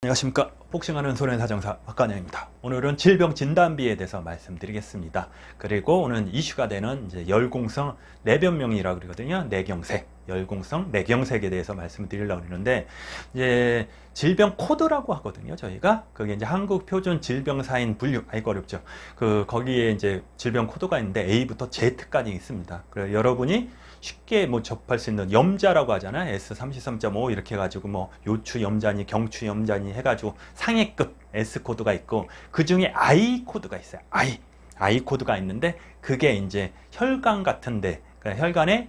안녕하십니까. 복싱하는 손해사정사 박관영입니다. 오늘은 질병 진단비에 대해서 말씀드리겠습니다. 그리고 오늘 이슈가 되는 이제 열공성 내변명이라고 그러거든요. 내경색, 열공성 내경색에 대해서 말씀을 드리려고 그러는데, 이제 질병 코드라고 하거든요. 저희가 그게 이제 한국 표준 질병사인 분류, 아이고 어렵죠. 거기에 이제 질병 코드가 있는데 A부터 Z까지 있습니다. 그래서 여러분이 쉽게 뭐 접할 수 있는 염자라고 하잖아요. S33.5 이렇게 해가지고 뭐 요추 염자니 경추 염자니 해가지고 상해급 S 코드가 있고, 그 중에 I 코드가 있어요. I 코드가 있는데 그게 이제 혈관 같은데, 그러니까 혈관에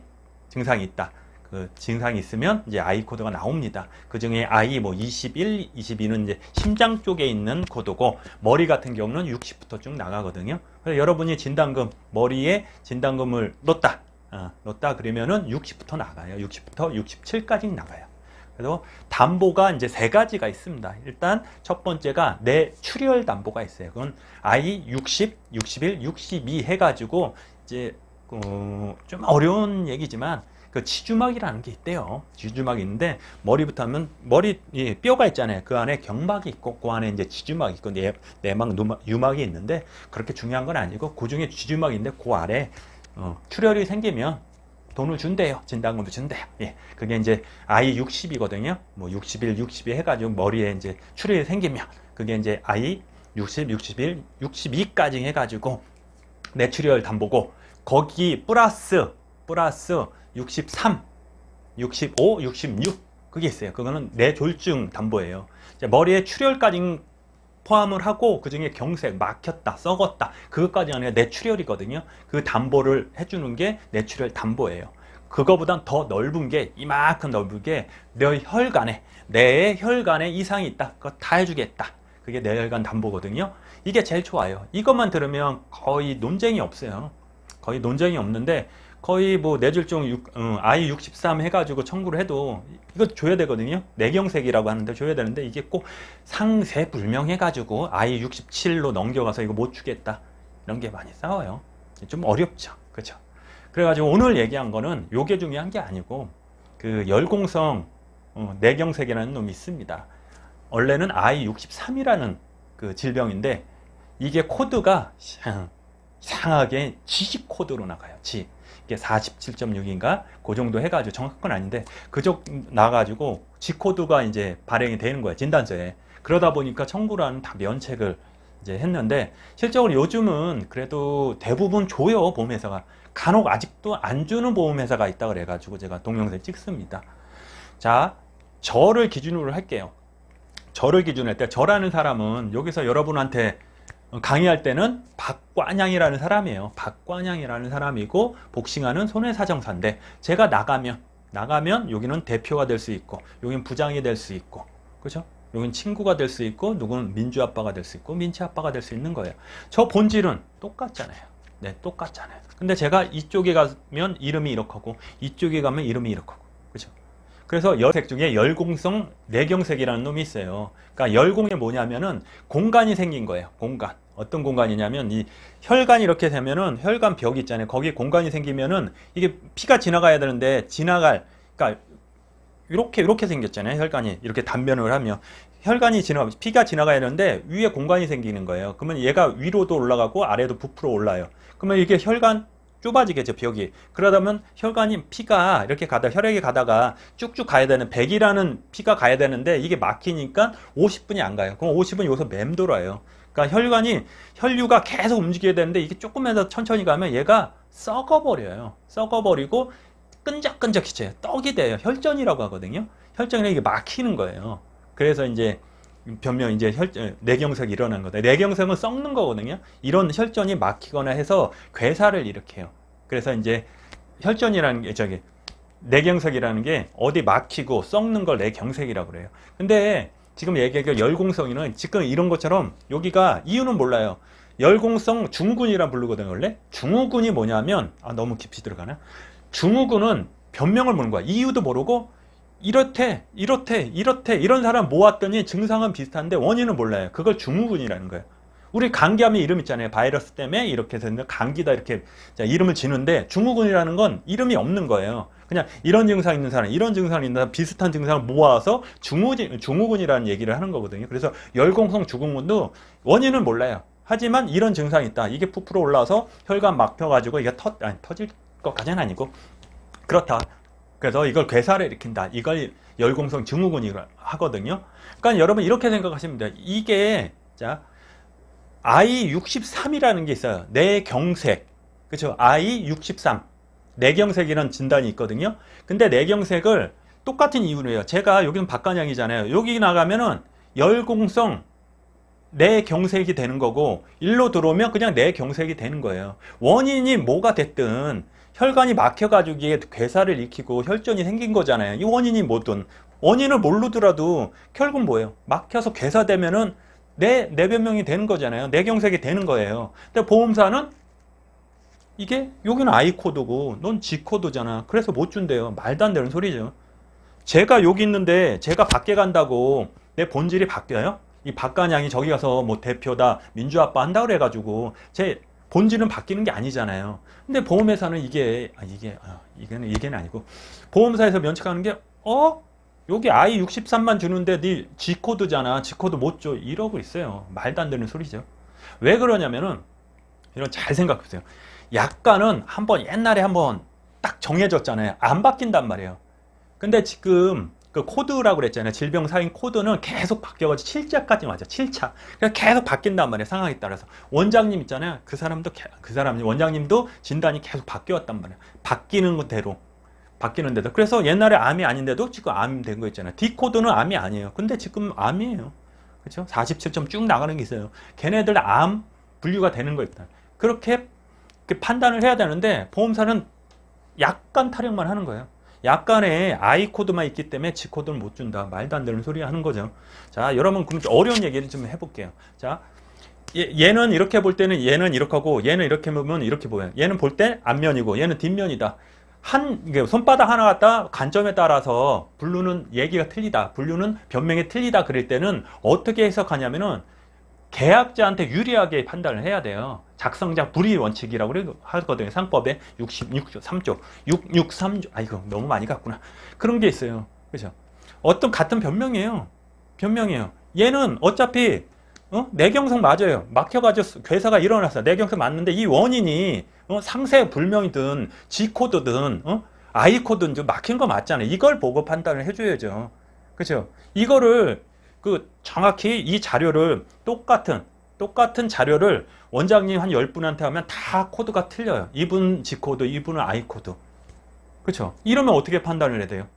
증상이 있다. 그 증상이 있으면 이제 I 코드가 나옵니다. 그 중에 I 뭐 21, 22는 이제 심장 쪽에 있는 코드고, 머리 같은 경우는 60부터 쭉 나가거든요. 그래서 여러분이 진단금, 머리에 진단금을 놓다 그러면은 60부터 나가요. 60부터 67까지 나가요. 그래서 담보가 이제 세 가지가 있습니다. 일단 첫 번째가 뇌출혈 담보가 있어요. 그건 I 60, 61, 62 해가지고 이제 좀 어려운 얘기지만 그 지주막이라는 게 있대요. 지주막이 있는데, 머리부터 하면 머리 뼈가 있잖아요. 그 안에 경막이 있고 그 안에 이제 지주막이 있고 내막, 유막이 있는데, 그렇게 중요한 건 아니고 그 중에 지주막이 있는데 그 아래 출혈이 생기면 돈을 준대요. 진단금도 준대요. 예. 그게 이제 I 60이거든요. 뭐 61, 62 해가지고 머리에 이제 출혈이 생기면 그게 이제 I 60, 61, 62까지 해가지고 뇌출혈 담보고, 거기 플러스 63, 65, 66 그게 있어요. 그거는 뇌졸중 담보예요. 이제 머리에 출혈까지 포함을 하고, 그 중에 경색, 막혔다, 썩었다, 그것까지 아니라 뇌출혈이거든요. 그 담보를 해주는 게 뇌출혈 담보예요. 그거보단 더 넓은 게, 이만큼 넓은 게 내 혈관에 이상이 있다, 그거 다 해주겠다. 그게 뇌혈관 담보거든요. 이게 제일 좋아요. 이것만 들으면 거의 논쟁이 없어요. 거의 논쟁이 없는데, 거의 뭐 뇌졸중 I 63 해가지고 청구를 해도 이거 줘야 되거든요. 뇌경색이라고 하는데 줘야 되는데, 이게 꼭 상세불명 해가지고 I 67로 넘겨가서 이거 못 주겠다, 이런 게 많이 싸워요. 좀 어렵죠. 그렇죠? 그래가지고 오늘 얘기한 거는 요게 중요한 게 아니고, 그 열공성 뇌경색이라는 놈이 있습니다. 원래는 I 63이라는 그 질병인데, 이게 코드가 이상하게 G 코드로 나가요. G. 이게 47.6인가 그 정도 해가지고, 정확한 건 아닌데 그쪽 나가지고 G 코드가 이제 발행이 되는 거예요, 진단서에. 그러다 보니까 청구라는 다 면책을 이제 했는데, 실적으로 요즘은 그래도 대부분 줘요, 보험회사가. 간혹 아직도 안 주는 보험회사가 있다 그래가지고 제가 동영상 찍습니다. 자, 저를 기준으로 할게요. 저를 기준으로 할 때, 저라는 사람은 여기서 여러분한테 강의할 때는 박관양이라는 사람이에요. 박관양이라는 사람이고, 복싱하는 손해사정사인데, 제가 나가면 여기는 대표가 될 수 있고, 여기는 부장이 될 수 있고, 그죠? 여기는 친구가 될 수 있고, 누구는 민주 아빠가 될 수 있고, 민치 아빠가 될 수 있는 거예요. 저 본질은 똑같잖아요. 네, 똑같잖아요. 근데 제가 이쪽에 가면 이름이 이렇게 하고, 이쪽에 가면 이름이 이렇게 하고, 그죠? 그래서 열색 중에 열공성 뇌경색이라는 놈이 있어요. 그러니까 열공이 뭐냐면은 공간이 생긴 거예요. 공간. 어떤 공간이냐면, 이 혈관이 이렇게 되면은 혈관 벽 있잖아요. 거기에 공간이 생기면은 이게 피가 지나가야 되는데, 그러니까 이렇게 생겼잖아요. 혈관이 이렇게 단면을 하면 피가 지나가야 되는데 위에 공간이 생기는 거예요. 그러면 얘가 위로도 올라가고 아래도 부풀어 올라요. 그러면 이게 혈관 좁아지겠죠, 벽이. 그러다 보면 피가 이렇게 혈액이 가다가 쭉쭉 가야 되는, 100이라는 피가 가야 되는데 이게 막히니까 50분이 안 가요. 그럼 50분 여기서 맴돌아요. 그러니까 혈류가 계속 움직여야 되는데, 이게 조금만 더 천천히 가면 얘가 썩어버려요. 썩어버리고 끈적끈적해져요. 떡이 돼요. 혈전이라고 하거든요. 혈전이 이게 막히는 거예요. 그래서 이제 변명, 이제 뇌경색이 일어난 거다. 뇌경색은 썩는 거거든요. 이런 혈전이 막히거나 해서 괴사를 일으켜요. 그래서 이제 혈전이라는 게, 뇌경색이라는 게 어디 막히고 썩는 걸 뇌경색이라고 그래요. 근데 지금 얘기한 열공성이는 지금 이런 것처럼, 여기가 이유는 몰라요. 열공성 증후군이라 부르거든요, 원래. 증후군이 뭐냐면, 너무 깊이 들어가나? 증후군은 변명을 모르는 거야. 이유도 모르고, 이렇대 이런 사람 모았더니 증상은 비슷한데 원인은 몰라요. 그걸 증후군이라는 거예요. 우리 감기하면 이름 있잖아요. 바이러스 때문에 이렇게 됐는데 감기다, 이렇게 이름을 지는데, 증후군이라는 건 이름이 없는 거예요. 그냥 이런 증상 있는 사람, 이런 증상 있는 사람, 비슷한 증상을 모아서 증후군이라는 얘기를 하는 거거든요. 그래서 열공성 증후군도 원인은 몰라요. 하지만 이런 증상이 있다. 이게 부풀어 올라와서 혈관 막혀가지고 이게 터질 것까지는 아니고 그렇다. 그래서 이걸 괴사를 일으킨다. 이걸 열공성 증후군이라고 하거든요. 그러니까 여러분 이렇게 생각하시면 돼요. 이게 자 I63이라는 게 있어요. 뇌경색. 그렇죠? I63. 뇌경색이라는 진단이 있거든요. 근데 뇌경색을 똑같은 이유로 해요. 제가 여기는 박간양이잖아요. 여기 나가면은 열공성 뇌경색이 되는 거고 일로 들어오면 그냥 뇌경색이 되는 거예요. 원인이 뭐가 됐든 혈관이 막혀가지고 이게 괴사를 일으키고 혈전이 생긴 거잖아요. 이 원인이 뭐든 원인을 모르더라도 결국 뭐예요? 막혀서 괴사되면은 뇌변명이 되는 거잖아요. 뇌경색이 되는 거예요. 근데 보험사는 이게 여기는 I 코드고 넌 G 코드잖아. 그래서 못 준대요. 말도 안 되는 소리죠. 제가 여기 있는데 제가 밖에 간다고 내 본질이 바뀌어요? 이 박간양이 저기 가서 뭐 대표다 민주아빠 한다 그래가지고 제 본질은 바뀌는 게 아니잖아요. 근데 보험회사는 이게는 아니고 보험사에서 면책하는 게 여기 I63만 주는데 네 G코드잖아. G코드 못 줘. 이러고 있어요. 말도 안 되는 소리죠. 왜 그러냐면은 이런 잘 생각해보세요. 약관은 옛날에 한번 딱 정해졌잖아요. 안 바뀐단 말이에요. 근데 지금 그 코드라고 그랬잖아요. 질병 사인 코드는 계속 바뀌어가지고 7차까지 맞아. 7차. 그러니까 계속 바뀐단 말이에요. 상황에 따라서. 원장님 있잖아요. 원장님도 진단이 계속 바뀌었단 말이에요. 바뀌는 데도. 그래서 옛날에 암이 아닌데도 지금 암 된 거 있잖아요. D 코드는 암이 아니에요. 근데 지금 암이에요. 그렇죠? 47점 쭉 나가는 게 있어요. 걔네들 암 분류가 되는 거 있다. 그렇게 판단을 해야 되는데 보험사는 약간 타령만 하는 거예요. 약간의 I 코드만 있기 때문에 G 코드를 못 준다. 말도 안 되는 소리 하는 거죠. 자, 여러분 그럼 좀 어려운 얘기를 좀 해볼게요. 자, 얘는 이렇게 볼 때는 얘는 이렇게 하고 얘는 이렇게 보면 이렇게 보여요. 얘는 볼 때 앞면이고 얘는 뒷면이다. 손바닥 하나 갖다 관점에 따라서 분류는 얘기가 틀리다. 분류는 변명이 틀리다. 그럴 때는 어떻게 해석하냐면은 계약자한테 유리하게 판단을 해야 돼요. 작성자 불이의 원칙이라고 하거든요. 상법에 63조. 663조. 아이고, 너무 많이 갔구나. 그런 게 있어요. 그죠? 어떤 같은 변명이에요. 얘는 어차피, 뇌경색 맞아요. 막혀가지고 괴사가 일어났어. 뇌경색 맞는데 이 원인이, 상세 불명이든, G코드든, I코드든 좀 막힌 거 맞잖아요. 이걸 보고 판단을 해줘야죠. 그죠? 이거를, 정확히 이 자료를 똑같은 자료를 원장님 한 10분한테 하면 다 코드가 틀려요. 이분 G코드, 이분은 I코드. 그렇죠? 이러면 어떻게 판단을 해야 돼요?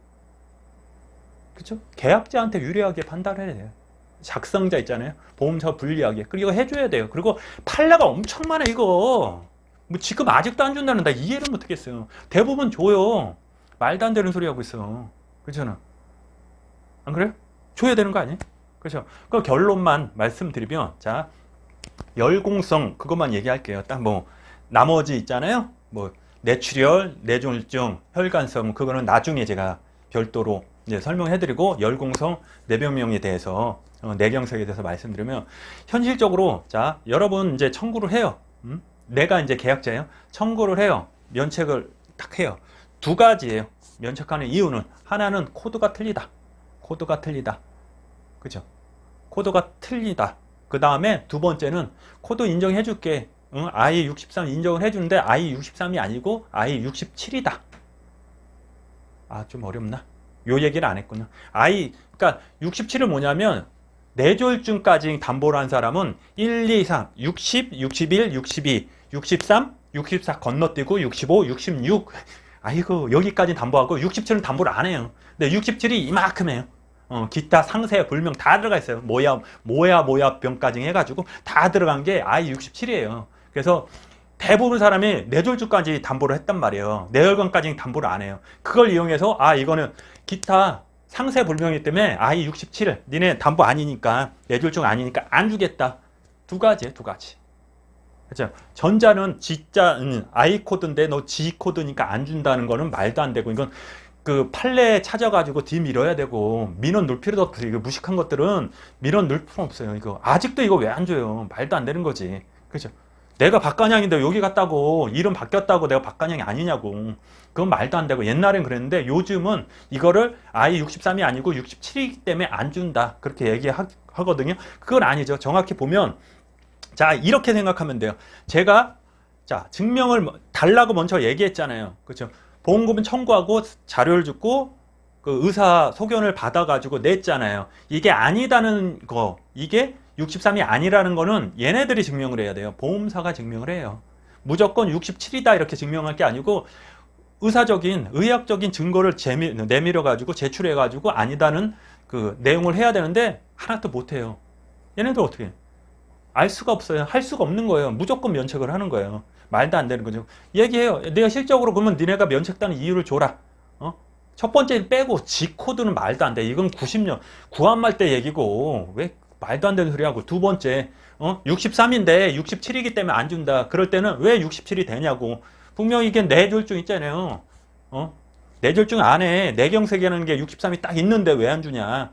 그렇죠? 계약자한테 유리하게 판단을 해야 돼요. 작성자 있잖아요. 보험사 불리하게. 그리고 해줘야 돼요. 그리고 판례가 엄청 많아 이거. 뭐 지금 아직도 안 준다는 나 이해를 못하겠어요. 대부분 줘요. 말도 안 되는 소리 하고 있어. 그렇잖아. 안 그래요? 줘야 되는 거 아니에요? 그렇죠. 그 결론만 말씀드리면, 자, 열공성, 그것만 얘기할게요. 딱 나머지 있잖아요. 뇌출혈, 뇌졸중, 혈관성, 그거는 나중에 제가 별도로 이제 설명해드리고, 열공성 뇌변명에 대해서, 뇌경색에 대해서 말씀드리면, 현실적으로, 자, 여러분 이제 청구를 해요. 내가 이제 계약자예요. 청구를 해요. 면책을 딱 해요. 두 가지예요. 면책하는 이유는, 하나는 코드가 틀리다. 그죠? 코드가 틀리다. 그 다음에 두 번째는 코드 인정해줄게. I63 인정을 해주는데 I63이 아니고 I67이다. 아, 좀 어렵나? 요 얘기를 안 했군요. 그러니까 67은 뭐냐면 뇌졸중까지 담보를 한 사람은 1, 2, 3, 60, 61, 62, 63, 64 건너뛰고 65, 66. 아이고, 여기까지 담보하고 67은 담보를 안 해요. 근데 67이 이만큼 해요. 기타 상세 불명 다 들어가 있어요. 뭐야 병까지 해가지고 다 들어간 게 I67이에요. 그래서 대부분 사람이 뇌졸중까지 담보를 했단 말이에요. 뇌혈관까지는 담보를 안 해요. 그걸 이용해서 이거는 기타 상세 불명이기 때문에 I67 니네 담보 아니니까 뇌졸중 아니니까 안 주겠다. 두 가지예요. 그렇죠? 전자는 G자 I 코드인데 너 G 코드니까 안 준다는 거는 말도 안 되고 이건 판례 찾아가지고 뒤 밀어야 되고 민원 넣을 필요도 없어요. 이거 무식한 것들은 민원 넣을 필요 없어요. 이거 아직도 이거 왜 안 줘요? 말도 안 되는 거지. 그죠? 내가 박간양인데 여기 갔다고 이름 바뀌었다고 내가 박간양이 아니냐고. 그건 말도 안 되고 옛날엔 그랬는데 요즘은 이거를 아예 63이 아니고 67이기 때문에 안 준다 그렇게 얘기하거든요. 그건 아니죠. 정확히 보면 자 이렇게 생각하면 돼요. 제가 자 증명을 달라고 먼저 얘기했잖아요. 그렇죠? 보험금은 청구하고 자료를 줬고 그 의사 소견을 받아가지고 냈잖아요. 이게 아니다는 거, 이게 63이 아니라는 거는 얘네들이 증명을 해야 돼요. 보험사가 증명을 해요. 무조건 67이다 이렇게 증명할 게 아니고 의사적인, 의학적인 증거를 내밀어가지고 제출해가지고 아니다는 그 내용을 해야 되는데 하나도 못해요. 얘네들 어떻게 해? 알 수가 없어요. 할 수가 없는 거예요. 무조건 면책을 하는 거예요. 말도 안 되는 거죠. 얘기해요. 내가 실적으로 그러면 니네가 면책다는 이유를 줘라. 첫 번째 빼고 G 코드는 말도 안 돼. 이건 90년 구한말 때 얘기고 왜 말도 안 되는 소리 하고 두 번째 63인데 67이기 때문에 안 준다. 그럴 때는 왜 67이 되냐고. 분명히 이게 뇌졸중 있잖아요. 뇌졸중 안에 뇌경색이라는 게 63이 딱 있는데 왜 안 주냐.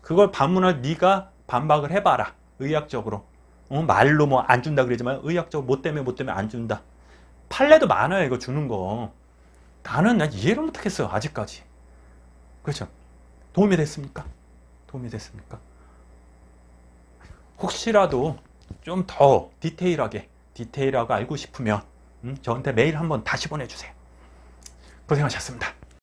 그걸 반문할 네가 반박을 해봐라. 의학적으로. 말로 뭐 안 준다 그러지만 의학적으로 뭐 때문에 안 준다. 판례도 많아요. 이거 주는 거. 난 이해를 못하겠어요. 아직까지. 그렇죠? 도움이 됐습니까? 도움이 됐습니까? 혹시라도 좀 더 디테일하게 알고 싶으면 저한테 메일 한번 다시 보내주세요. 고생하셨습니다.